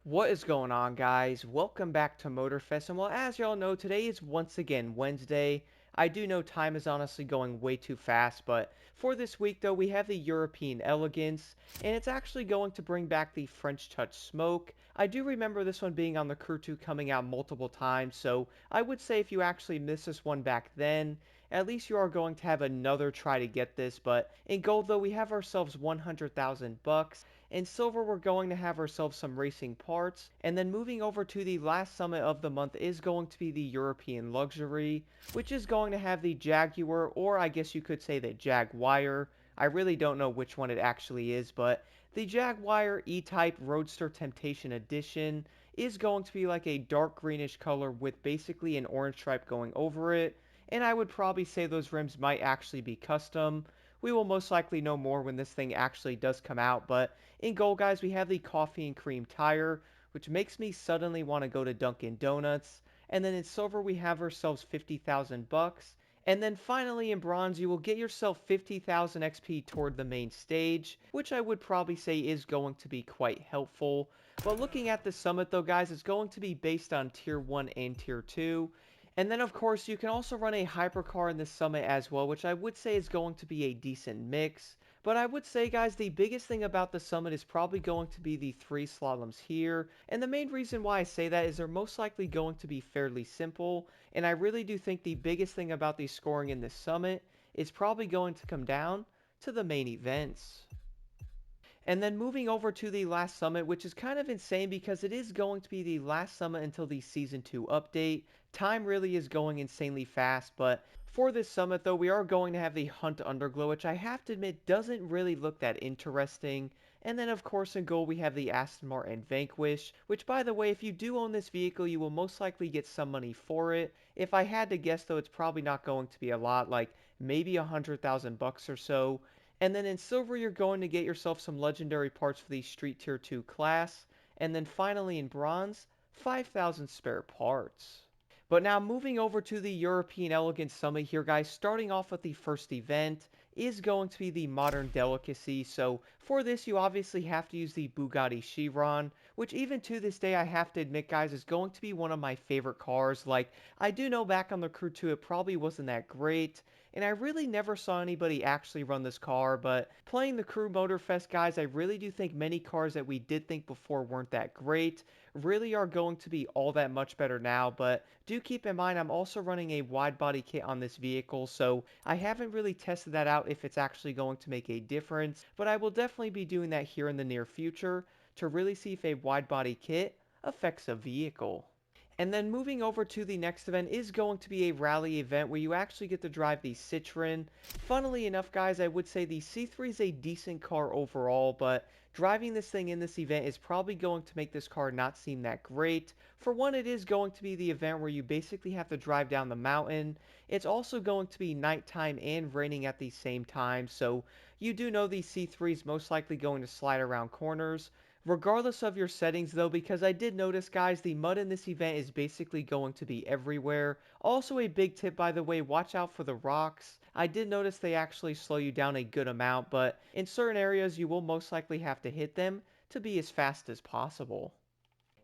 What is going on, guys? Welcome back to Motorfest. And well, as y'all know, today is once again Wednesday. I do know time is honestly going way too fast, but for this week, though, we have the European Elegance, and it's actually going to bring back the French Touch Smoke. I do remember this one being on the Crew 2 coming out multiple times, so I would say if you actually missed this one back then, at least you are going to have another try to get this. But in gold, though, we have ourselves 100,000 bucks. In silver, we're going to have ourselves some racing parts. And then moving over to the last summit of the month is going to be the European Luxury, which is going to have the Jaguar, or I guess you could say the Jaguar. I really don't know which one it actually is, but the Jaguar E-Type Roadster Temptation Edition is going to be like a dark greenish color with basically an orange stripe going over it. And I would probably say those rims might actually be custom. We will most likely know more when this thing actually does come out, but in gold, guys, we have the coffee and cream tire, which makes me suddenly want to go to Dunkin' Donuts. And then in silver, we have ourselves 50,000 bucks. And then finally in bronze, you will get yourself 50,000 XP toward the main stage, which I would probably say is going to be quite helpful. But looking at the summit though, guys, it's going to be based on Tier 1 and Tier 2. And then, of course, you can also run a hypercar in this summit as well, which I would say is going to be a decent mix. But I would say, guys, the biggest thing about the summit is probably going to be the 3 slaloms here. And the main reason why I say that is they're most likely going to be fairly simple. And I really do think the biggest thing about the scoring in this summit is probably going to come down to the main events. And then moving over to the last summit, which is kind of insane because it is going to be the last summit until the Season 2 update. Time really is going insanely fast, but for this summit though, we are going to have the Hunt Underglow, which I have to admit doesn't really look that interesting. And then of course in gold we have the Aston Martin Vanquish, which by the way, if you do own this vehicle, you will most likely get some money for it. If I had to guess though, it's probably not going to be a lot, like maybe 100,000 bucks or so. And then in silver, you're going to get yourself some legendary parts for the Street Tier 2 class. And then finally in bronze, 5,000 spare parts. But now moving over to the European Elegance Summit here, guys, starting off with the first event is going to be the Modern Delicacy. So for this, you obviously have to use the Bugatti Chiron, which even to this day, I have to admit, guys, is going to be one of my favorite cars. Like, I do know back on the Crew 2, it probably wasn't that great, and I really never saw anybody actually run this car, but playing the Crew Motorfest, guys, I really do think many cars that we did think before weren't that great really are going to be all that much better now. But do keep in mind, I'm also running a wide body kit on this vehicle, so I haven't really tested that out if it's actually going to make a difference, but I will definitely be doing that here in the near future to really see if a wide body kit affects a vehicle. And then moving over to the next event is going to be a rally event where you actually get to drive the Citroën. Funnily enough, guys, I would say the C3 is a decent car overall, but driving this thing in this event is probably going to make this car not seem that great. For one, it is going to be the event where you basically have to drive down the mountain. It's also going to be nighttime and raining at the same time, so you do know the C3 is most likely going to slide around corners. Regardless of your settings though, because I did notice, guys, the mud in this event is basically going to be everywhere. Also a big tip, by the way, watch out for the rocks. I did notice they actually slow you down a good amount, but in certain areas you will most likely have to hit them to be as fast as possible.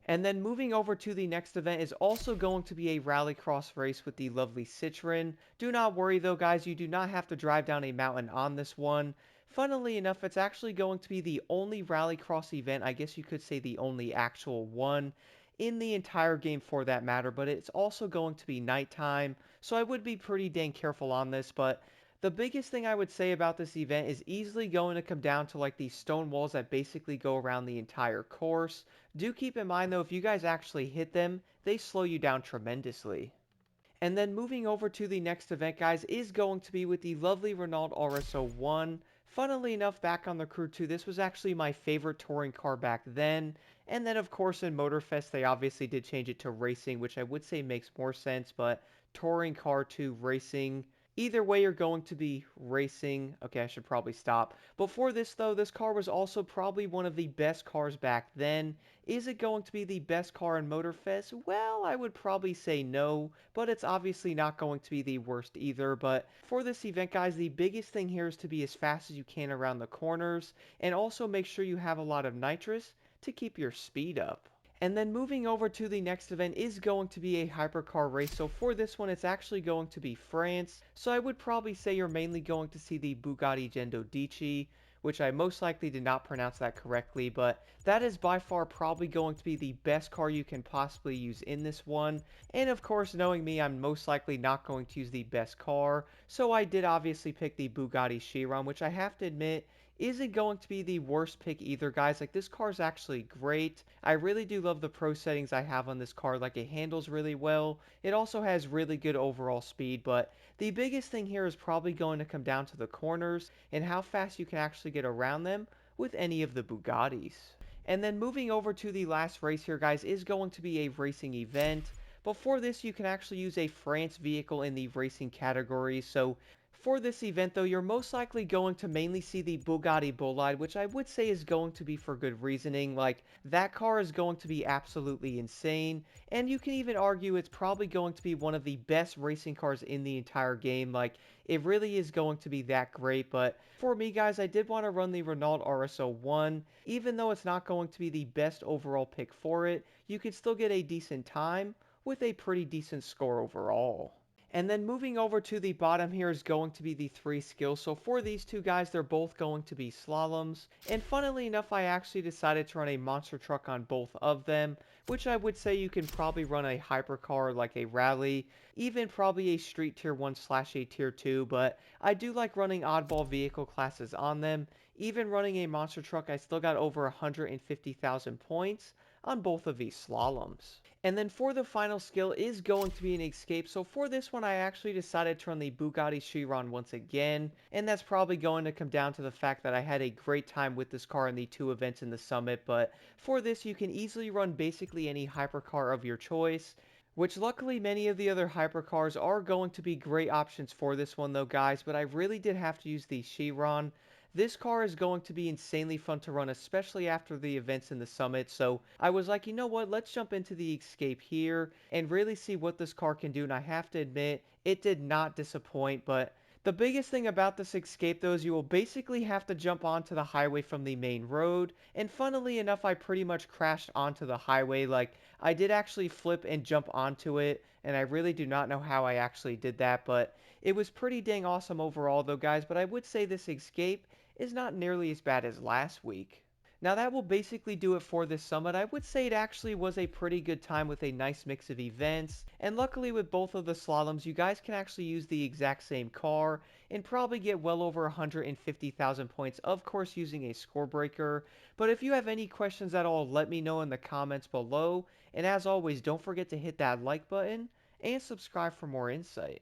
And then moving over to the next event is also going to be a rallycross race with the lovely Citroën. Do not worry though, guys, you do not have to drive down a mountain on this one. Funnily enough, it's actually going to be the only rallycross event, I guess you could say the only actual one in the entire game for that matter, but it's also going to be nighttime, so I would be pretty dang careful on this. But the biggest thing I would say about this event is easily going to come down to like these stone walls that basically go around the entire course. Do keep in mind though, if you guys actually hit them, they slow you down tremendously. And then moving over to the next event, guys, is going to be with the lovely Renault RS01. Funnily enough, back on the Crew 2, this was actually my favorite touring car back then. And then, of course, in Motorfest, they obviously did change it to racing, which I would say makes more sense, but touring car to racing. Either way, you're going to be racing. Okay, I should probably stop. Before this, though, this car was also probably one of the best cars back then. Is it going to be the best car in Motorfest? Well, I would probably say no, but it's obviously not going to be the worst either. But for this event, guys, the biggest thing here is to be as fast as you can around the corners, and also make sure you have a lot of nitrous to keep your speed up. And then moving over to the next event is going to be a hypercar race. So for this one, it's actually going to be France. So I would probably say you're mainly going to see the Bugatti Gendodici, which I most likely did not pronounce that correctly, but that is by far probably going to be the best car you can possibly use in this one. And of course, knowing me, I'm most likely not going to use the best car, so I did obviously pick the Bugatti Chiron, which I have to admit isn't going to be the worst pick either, guys. Like, this car is actually great. I really do love the pro settings I have on this car. Like, it handles really well. It also has really good overall speed, but the biggest thing here is probably going to come down to the corners and how fast you can actually get around them with any of the Bugattis. And then moving over to the last race here, guys, is going to be a racing event. Before this, you can actually use a France vehicle in the racing category. So for this event, though, you're most likely going to mainly see the Bugatti Bolide, which I would say is going to be for good reasoning. Like, that car is going to be absolutely insane, and you can even argue it's probably going to be one of the best racing cars in the entire game. Like, it really is going to be that great. But for me, guys, I did want to run the Renault RS01. Even though it's not going to be the best overall pick for it, you could still get a decent time with a pretty decent score overall. And then moving over to the bottom here is going to be the 3 skills. So for these two guys, they're both going to be slaloms. And funnily enough, I actually decided to run a monster truck on both of them, which I would say you can probably run a hypercar like a rally, even probably a street tier 1 slash a tier 2, but I do like running oddball vehicle classes on them. Even running a monster truck, I still got over 150,000 points on both of these slaloms. And then for the final skill is going to be an escape. So for this one, I actually decided to run the Bugatti Chiron once again. And that's probably going to come down to the fact that I had a great time with this car in the 2 events in the summit. But for this, you can easily run basically any hypercar of your choice, which luckily many of the other hypercars are going to be great options for this one though, guys. But I really did have to use the Chiron. This car is going to be insanely fun to run, especially after the events in the summit, so I was like, you know what, let's jump into the escape here and really see what this car can do, and I have to admit, it did not disappoint. But the biggest thing about this escape though is you will basically have to jump onto the highway from the main road, and funnily enough, I pretty much crashed onto the highway. Like, I did actually flip and jump onto it, and I really do not know how I actually did that, but it was pretty dang awesome overall though, guys. But I would say this escape is not nearly as bad as last week. Now that will basically do it for this summit. I would say it actually was a pretty good time with a nice mix of events, and luckily with both of the slaloms you guys can actually use the exact same car and probably get well over 150,000 points, of course using a score breaker. But if you have any questions at all, let me know in the comments below, and as always, don't forget to hit that like button and subscribe for more insight.